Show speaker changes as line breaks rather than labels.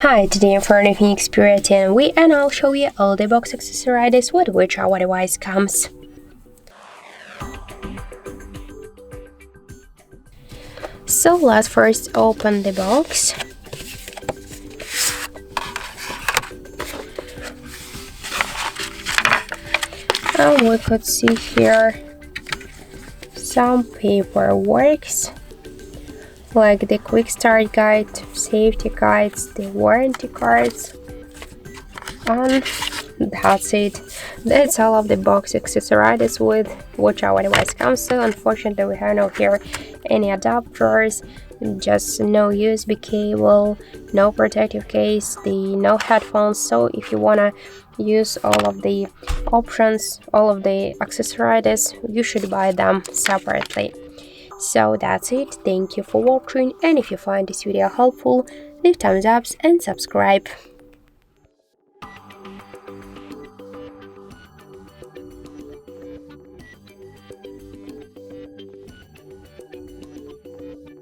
Hi, today I'm for SONY Xperia 10 and I'll show you all the box accessories with which our device comes. So let's first open the box. And we could see here some paperwork, like the quick start guide, safety guides, the warranty cards, and that's it. That's all of the box accessories with which our device comes. So unfortunately we have no here any adapters, just no USB cable, no protective case, no headphones. So if you wanna use all of the options, all of the accessories, you should buy them separately. So that's it. Thank you for watching, and if you find this video helpful, leave thumbs up and subscribe.